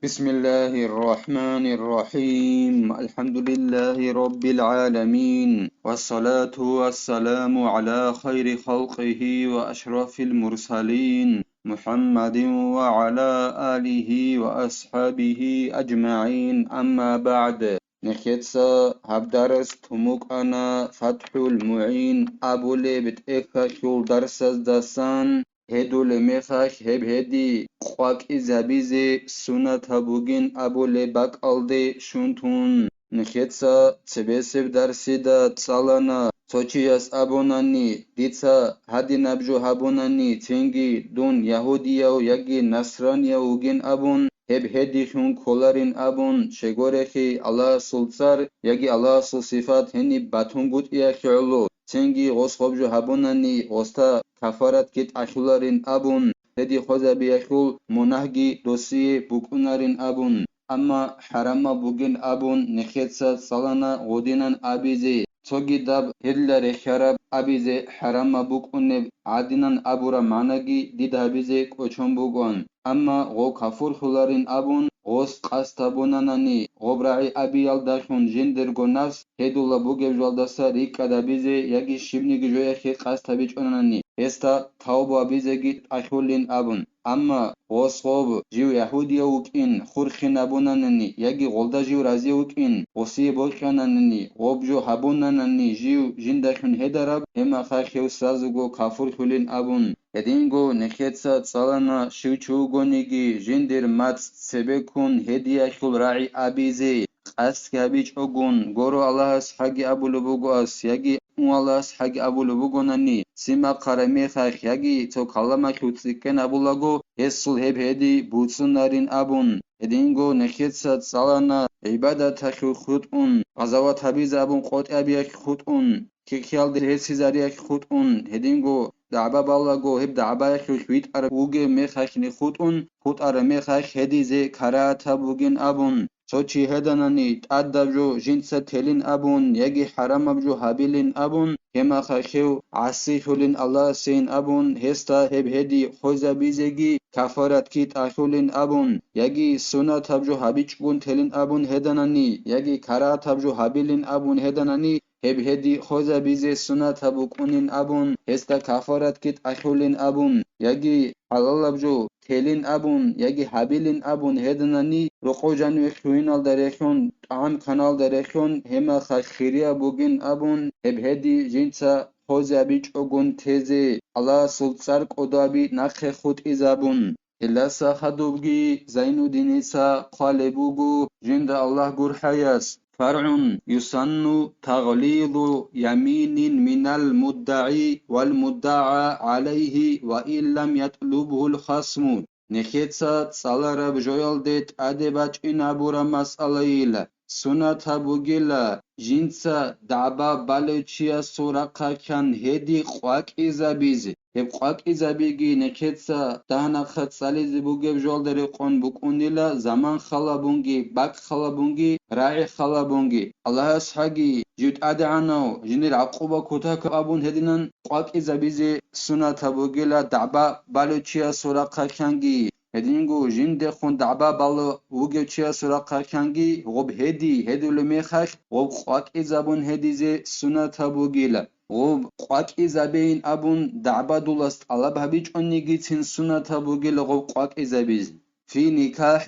بسم الله الرحمن الرحيم الحمد لله رب العالمين والصلاة والسلام على خير خلقه وأشرف المرسلين محمد وعلى آله وأصحابه أجمعين أما بعد نخيتسا هبدرس تموك أنا فتح المعين أبو ليبت إكا شول درس دسان هدول مخاش هب هدي قواك إزابيزي سنة بوغين أبو لباك ألدي شنتون نخيتسا تبسب درسي دا تسالانا توچياس أبوناني ديتسا هدي نبجو هبوناني تنگي دون يهودية يجي نصرانية وغين أبون هب هدي شون كولارين أبون شغورخي الله سلطار يجي الله صفات هني باتونگوت إياخي علو تنگي غوص خبجو هبوناني غوصتا كفارات كيت أشولارين أبون هدي خوزا بيشول منهجي دوسي بوكونارين أبون أما حرام بوغين أبون نخيتسا سالانا غودينان أبيزي توغي داب هدلا رخياراب أبيزي حرام بوكونب عادينان أبورا معناجي ديد أبيزي كوچون بوغون أما غو كفور خلارين أبون غوس قاستابوناناني غبراعي أبيال داشون جندرغو نفس هدولا بوغيب جوالداسا ريكا دابيزي ياگي شبنيگي جويخي قاستابيچوناناني هستا تاوبا بيزيگي أشولين أبون أما غوصغوب جيو يهودية وكين خورخين أبوناناني ياگي غولدا جيو رازي وكين غوصي بوكياناناني غوبجو هبوناناني جيو جنداشون هداراب هما خاخيو سازوغو كافور خولين أبون هدينغو نخيتسا تسالانا شوچوغونيگي جندر مات سبكون هدية شول راعي أبيزي قاسكابيچ اوگون گورو اللهس حاگي أبولو بوغوس ياگي الله حاجة أبو لبوغوناني سيما قرمي خاخ ياگي تو كلامة كوتسيكن أبو لغو يسول هب هدي بوتسون نارين أبون هدينغو نخيتسا تسالانا عبادة تخو خطون غزوات حبيز أبون قوت أبيك خطون كيكيال دي هسي زاريك خطون هدينغو دعبا بالاغو هب دعبا يخو شويت أربوغي ميخاش نخطون خط أرميخاش هدي زي كراتا بوغين أبون سوچي هداناني تادبجو جنسا تلين أبون يجي حرام أبجو هابيلين أبون هما خاخيو عسيحولين الله سين أبون هستا هب هدي خوزا بيزيگي كفارات كيت أخولين أبون يجي سنة تبجو هابيچبون تلين أبون هداناني يجي كرا تبجو هابيلين أبون هداناني هب هدي خوزا بيزي سنة تبوكونين أبون هستا كفارات كيت أخولين أبون يجي حلال أبجو تلين أبون يجي هابيلين أبون هداناني رقو جانو خوينال دريخون طعام كانال دريخون هما خيريا بوغين أبون هب هدي جنسا خوزا بيچ اوگون تيزي الله سلطار قدابي نخ خود إزابون إلاسا خدوبگي زينو دينيسا قالبوغو جند الله gur حياس فرع يسن تغليظ يمين من المدعي والمدعى عليه وإن لم يطلبه الخصم نخيتسا تسالارا بجويل ديت أدباج إنابورا مسألة سنة بوغيلا جنسا دعبا بالوچيا سوراقا كان هدي قواك إزابيزي هب قواك إزابيگي نكتسا دهنا خط ساليزي بوغيب جول داري قون بوكونديلا زمان خلابونگي باك خلابونگي راعي خلابونگي الله أسحاقي جيوت أدعانو جنير عقوبة كتاك أبون هدينان قواك إزابيزي سنة بوغيلا دعبا بالوچيا سوراقا كانگي هدينغو جند خون دعبا بالو وگچيا سوراقا كانگي غب هدي هدولو ميخاش غب قواك إزابون هديزي سنة بوغيلا غب قواك إزابين أبون دعبا دولاست علب هبيج أنيجي تين سنة بوغيلا غب قواك إزابيز في نكاح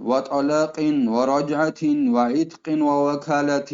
وطلاق ورجعة وعتق ووكالة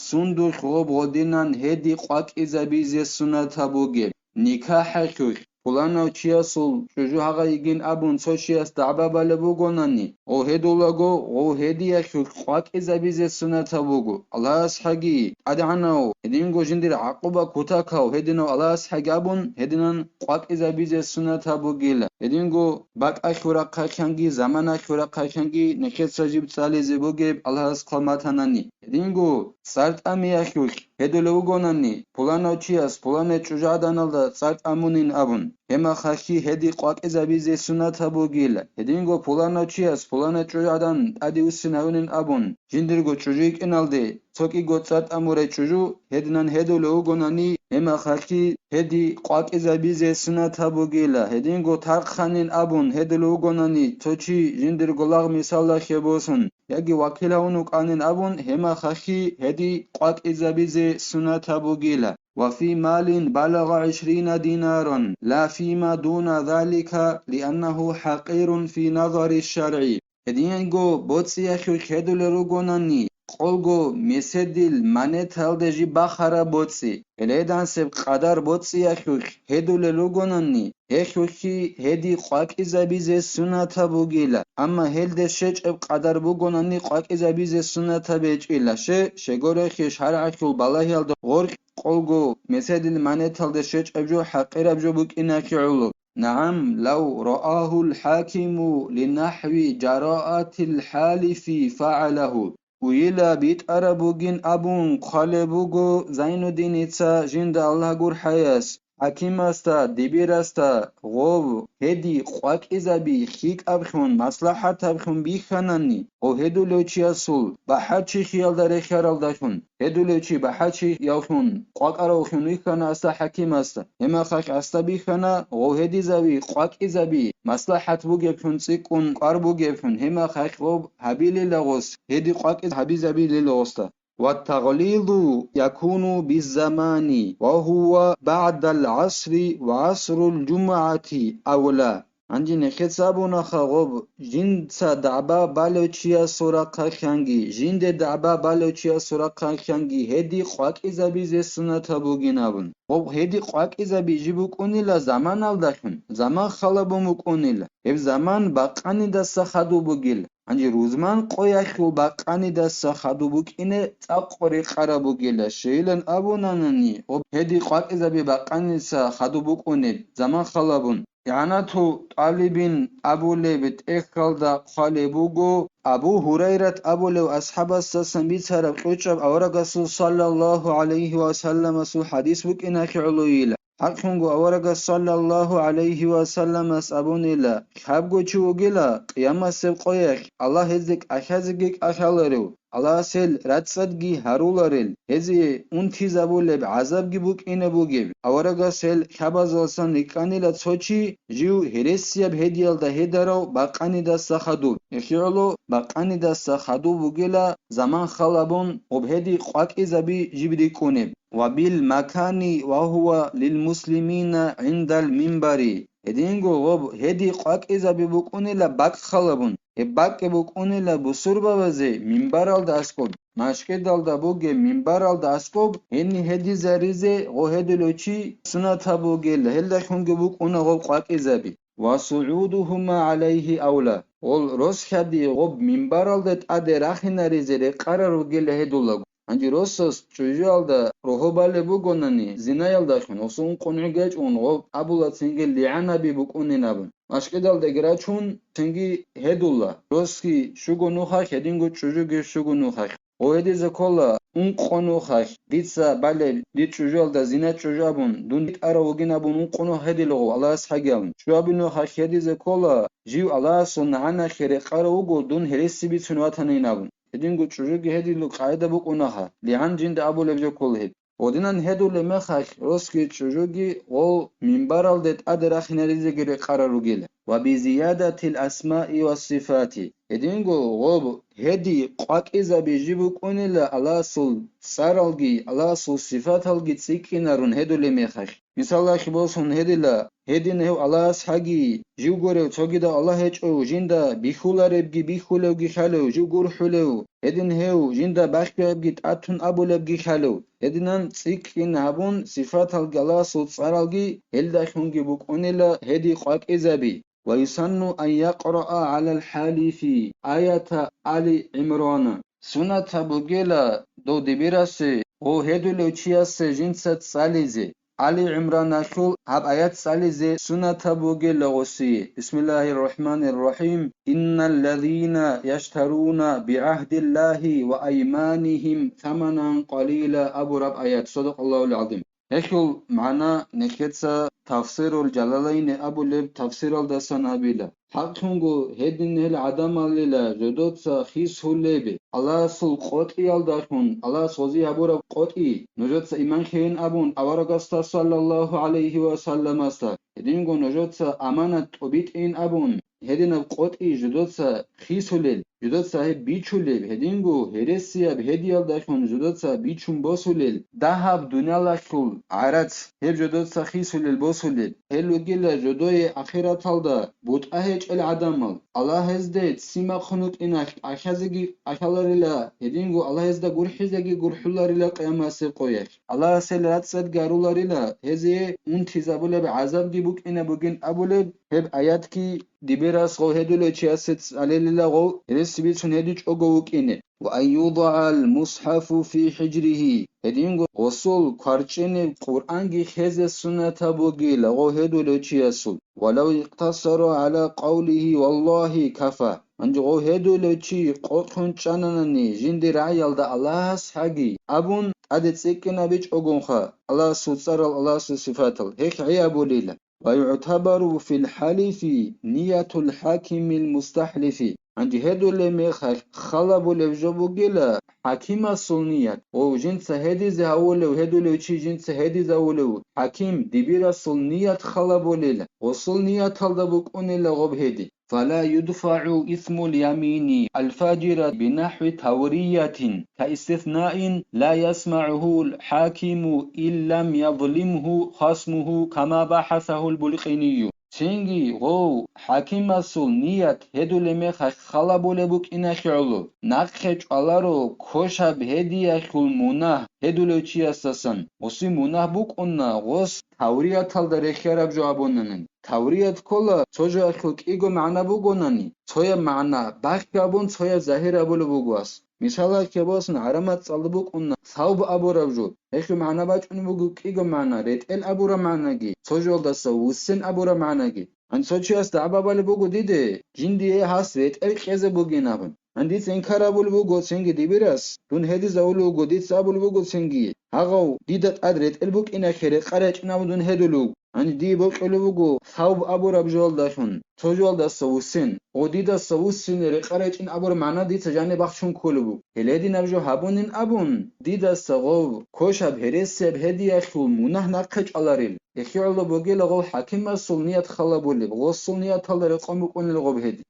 سندوش غب غدينان هدي قواك إزابيزي سنة بوغيل نكاح شوش فلانو چياسول شجو هغا يگين أبون سوشياس دعبا بالبوغوناني او هدولاغو او هديا شوش قواك إزابيزي سنة بوغو الله أسحاقي أدعناو هدينغو جندر عقوبة كتاكاو هدينو الله أسحاقي أبون هدينان قواك إزابيزي سنة بوغيلا هدينغو باك أشورا قاكانگي زمان أشورا قاكانگي نكت سجيب تالي زبوغيب الله أسقاماتاناني هدينغو سارت أمي أشوش هدولوغوناني فلانو چياس فلانو چوجادانالدا سارت أمونين أبون هما خاكي هدي قاك إذا بيزي سنة بوغيلا هدينغو بولانا تشياس بولانا تشوجادان أدي وسناونين أبون جندرغو تشوجيك إنالدي توكي غو تسات أموري تشوجو هدنان هدو لوغوناني هما خاكي هدي قاك إذا بيزي سنة بوغيلا هدينغو تارخانين أبون هدو لوغوناني توشي جندرغو لاغ مثالا خيبوسن يجي وكيلاونوك آنين أبون هما خاكي هدي قاك إذا بيزي سنة بوغيلا وفي مال بلغ 20 دينارا لا فيما دون ذلك لأنه حقير في نظر الشرع هدينغو بوتسي أخيو كدو لروغوناني قولغو مسدل منتال دجي بخارا بوتسي إليدان سب قدر بوتسي أخيو كدو لروغوناني هخوكي هدي قاك إذا بيزي سنة بوغيلا أما هل دشج اب قدر بوغوناني قاك إذا بيزي سنة بيجيلا شغوري خي شرع خيو بالله يلد غور قولغو مسدل منتال دشج ابجو حقير ابجو بوكينا كيعولو نعم لو رآه الحاكم لنحو جراءة الحالف فعله ويلا بيت أربوغين أبون قالبوغو زين الدين إتسا جند الله غور حياس حكيم استا دبير استا غو هدي قواك إزابي خيك أبخون مصلحة أبخون بيخاناني او هدو لوچي أسول بحاچي خيال داري خيال داشون هدو لوچي بحاچي يوخون قواك أروخون ويخانا استا حكيم استا هما خاك استا بيخانا غو هدي زابي قواك إزابي مصلحة بوغيبخون سيكون قار بوغيبخون هما خاك غو حبيلي لغوس هدي قواك حبي زابي لغوستا والتغليظ يكون بالزمان وهو بعد العصر وعصر الجمعة أولى عندي نخسابنا خغوب جند دعبا بالوچيا سورقا خانگي جند دعبا بالوچيا سورقا خانگي هدي خواك إذا بيزي سنة بوغينابن غوب هدي خواك إذا بيجي بوكونيلا زمان الدخن زمان خلبو مكونيلا هف زمان باقاني دست خدو بوغيل انجي روزمان قوياخو باقاني دست خدو بوكينه تاقوري خرابو گيلا شيلن ابونانني غوب هدي خواك إذا بي باقاني دست خدو بوكونيل زمان خلبون يعناتو طالبين أبو ليبت إخالدا خالبوغو أبو هريرة أبو لو أصحاب السلسل بيتسارب قوشب أورغسو صلى الله عليه وسلم سو حديث بك إناك علويلا حقنغو أورغ صلى الله عليه وسلم أبوني لا خابغو چوغيلا قيامة سبقويك الله هزك أخازيك أخالرو الله سيل راتسدگي هارولارل هزي انتي زبولب عذابگي بوك إنه بوگيب أورغ سيل خبازوسان نكانيلا تسوچي جيو هرسياب هديال دا هدارو باقاني دا سخدو إخيالو باقاني دا سخدو بوگيلا زمان خلابون وبهدي قواك إزابي جيبدي كونيب وبالمكان وهو للمسلمين عند المنبر هدينغو غوب هدي قاك إذا ببقوني لباك خلبون باك بقوني لبسور بوزي منبر الداسكوب مشكل دالدا بوغي منبر الداسكوب هني هدي زريزي غو هدي لوچي سنة بوغي لهلا خونغ بقونا غوب قاك إذا بي وصعودهما عليه أولى ول روس خدي غوب منبر الدت أدي راخي ناريزي قرار وغي لهدو Анчи россос чужалда рохобале бугонани зинаялдашун осун қонугеч онго абула цинге лианаби букунинабун машкедал деграчун цинги хедулла роски шугунуха хедингу чужуге шугунуха оедизе кола un qonuxa ditsa bale dit chujalda zina chujabun dundit arawginabun un qono hedilo alas hagel shuabino khedize kola jiu alas sunana khere qarawgo dun heresibi sunwataneinabun هدينغو تشوجي هديلو قاعدة بقونها لعن جند أبو لبجو كله ودينان هدو لمخاك روسكي تشوجي غو منبر الدت أدرخ نريزي قرارو جيله وبزيادة الأسماء والصفات هدينغو غو هدي قاك إذا بيجيبو كونيلا على سول سارالجي على سول صفات الجي تسيكينارون هدو لمخاك مثلا خبوسون هديلا هدين هو الله سحجي جوجورو توجدا الله هجو جندا بيخولاربجي بيخولوجي خالو جوجور حلو هدين هو جندا بخبيبجي تاتون أبولبجي خالو هدينان سيكين هابون صفات الجلاس وصارالجي هلداخونجي بوكونيلا هدي قاك إزابي ويسن أن يقرأ على الحال في آية آل عمران سنة بوجيلا دو دبيراسي وهدو لوچياس جنسات ساليزي علي عمران أخول هب آيات ساليزي سنة بوغي لغوسي بسم الله الرحمن الرحيم إن الذين يشترون بعهد الله وأيمانهم ثمنا قليلا أبو رب آيات صدق الله العظيم اشول معنا نكتسا تفسير الجلالين أبو لب تفسير الدسان أبيلا حقنغو هدين العدم الليلا جدوتسا خيس هلبي الله سل قطعي الداشون الله سوزي أبورا قطعي نجوتسا إيمان خين أبون أورغستا صلى الله عليه وسلم استا هدينغو نجوتسا أمانة طبيت إن أبون هدين القطعي جدوتسا خيس هلل جدوتسا هي بيچولب هدينغو هرسيا بهديال داشون جدوتسا بيچون بوسولل دهب دنيا لاشول عرات هب جدوتسا خيس هلل بوسولل هلو جيلا جدوي آخرت الدا بود أهج العدمال الله هزدت سيما خنوت إنك أشازجي أشالرلا هدينغو الله هزدا غرحزجي غرحلارلا قيامة سقويك الله سلرات سد غارولارلا هزي انتزابولا بعذاب دي بوك إنا بوجين أبولب هب آيات كي دبيراس غو هدولو تشاسيت عليلا غو رسبيتون هدوش أغوك إنه وأن يوضع المصحف في حجره هدينغو غصول كارچين القرآن جي خيز السنة بوغي لغو هدولو تشاسول ولو اقتصر على قوله والله كفى انجو هدولو تشي قوتون چانانني جندي رعيال دا الله سحاقي أبون عدد سيكنا بيش أغنخا الله سوصر الله صفاتل هيك عيابو ليلا ويعتبر في الحلف نية الحاكم المستحلف عندي هدو اللي ميخر خلبو لفجبو جلا حكيم الصلنيات وجنس هدي زهولو هدو لو چي جنس هدي زهولو حكيم دبير الصلنيات خلبو ليلا وصلنيات هلدبوك أني لغب هدي فلا يدفع اسم اليمين الفاجرة بنحو تورية كاستثناء لا يسمعه الحاكم إن لم يظلمه خصمه كما بحثه البلقيني شنگي غو حاكم السول نيات هدو لمي خلابو لبوك إنا خيرلو نقخج علارو كوشاب هدي أخول مناه هدو لوچي أساسن وسي مناه بوك أنا غوص توريات تلدر خيراب جوابوننن توريات كولا توجو أخوك إيغو معنا بوغوناني تويا معنا باخيابون تويا ظاهر أبولو بوغواس مثالا كباسن عرمات صلبوك أنا ثوب أبو ربجو اخي معنا باج انبوغو كيغو معنا ريت ال أبورا معنا جي توجو دسا وسن أبورا معنا جي عن سوچي است عبابال بوغو ديده جندي هاس ريت ال خيزه بوغي نابن عندي سنكارا بوغو سنگي ديبيراس دون هدي زاولو غوديت سابول بوغو سنگي هاغو ديدت ادريت البوك إنا خيرت قرأت نابدون هدولو عند دي بوك البوغو ثوب أبورا بجوال داشون توجوال دسا وسن وديدا سوسن رقرأت إن أبور معنا دي تجاني بخشون كولبو هلادي نبجو هابونين أبون ديدا سغو كوشاب هرسيب هدي أخول منه نقج علاريل يخي على بوغي لغو حاكم السلنيات خلابولي غو السلنيات هلا رقم بكون لغو بهدي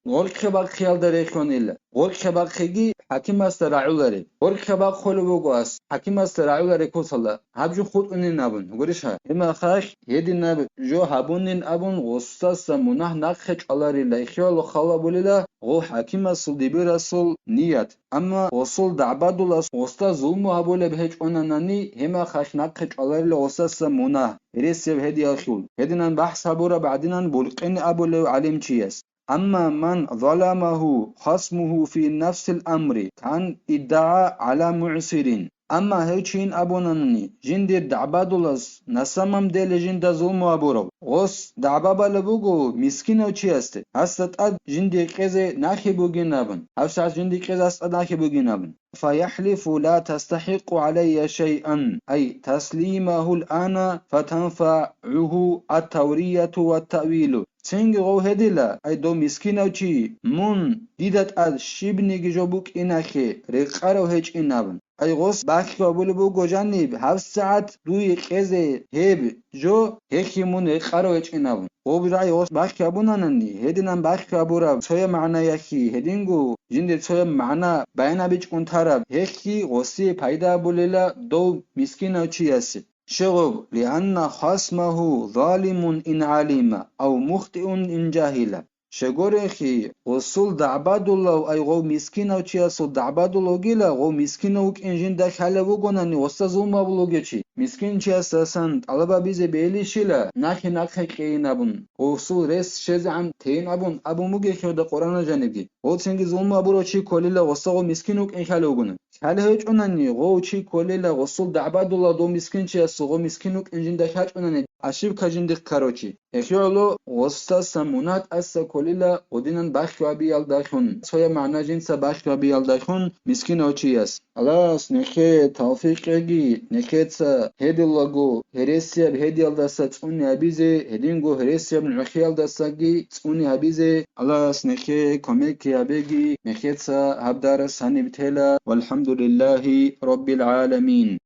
غول خباق خيال داريخون إلا غول خباق خيجي حاكم استرعولاري غول خباق خلو بوغواس حاكم استرعولاري كوصلا هبجو خود انين نابون غوريشا اما خاش هدي ناب جو هابونين أبون غصاص منه نقج علاري لا يخي على خلابولي لا غو حاكم السلدبي رسول نيات أما وصول دعبادو لاس غصتا ظلمو هبولي بهج أناناني هما خاش نقج علاري لغصاص منه ريسيب هدي أخول هدينا بحث هبورا بعدين بولقين أبو لو علم چيس أما من ظلمه خصمه في نفس الأمر كان ادعى على معسرين أما هيچين أبونانني جندير دعبادولاس نسمم دل جند ظلم أبورو غص دعبابا لبوغو مسكينو چي است هستت أد جندير قزي ناخي بوغين نابن هفسات جندير قزي است ناخي بوغين نابن فيحلف لا تستحق علي شيئا أي تسليمه الآن فتنفعه التورية والتأويل تنگي غو هدلا أي دو مسكينو چي من ديدت أد شبنيگي جوبوك إناخي رقارو هيچ إنابن أي غص باكي قبول بو جانب هف ساعت دوي قزي هب جو هيكي من رقارو هيچ إنابن غو براي غص باكي قبونانني هدنان باكي قبورا تويا معنى يكي هدنگو جند تويا معنى بيانا بيچ كنتارب هيكي غصي پايدا بوليلا دو مسكينو چي يسي شغب لأن خصمه ظالم إن علم أو مخطئ إن جاهل شغورخي وصول دعباد الله أي غو مسكين أو چي أصول دعباد الله جيلا غو مسكين أو كإنجين دا خاله وغناني وستا ظلم أبلوغي چي مسكين چي أساسان طلبا بيزي بيلي شيلا ناكي ناكي قيين أبون وصول رس شز عن تين أبون أبو موغي خيو دا قرآن جانبي غو تنگي ظلم أبورو چي كوليلا وستا غو مسكين أو كإن خاله وغنان خاله هيچ أناني غو چي كوليلا وصول دعباد الله دو مسكين چي أصول غو مسكين أو كإنجين دا خاچ أناني أشيب كجين دي كاروچي اشعلو وسط سمونات أسا كللا ودينن باشوا بيال دايخون سويا معنى جنسا باشوا بيال دايخون مسكين اوچياس خلاص نخي توفيق اجي نخيتسا هدي اللغو هريسيا بهدي الدسا تسوني هبيزي هدينغو هريسيا بنعخيال دساجي تسوني هبيزي خلاص نخي كوميكي هبيجي نخيتسا هبدار ساني بتهلا والحمد لله رب العالمين.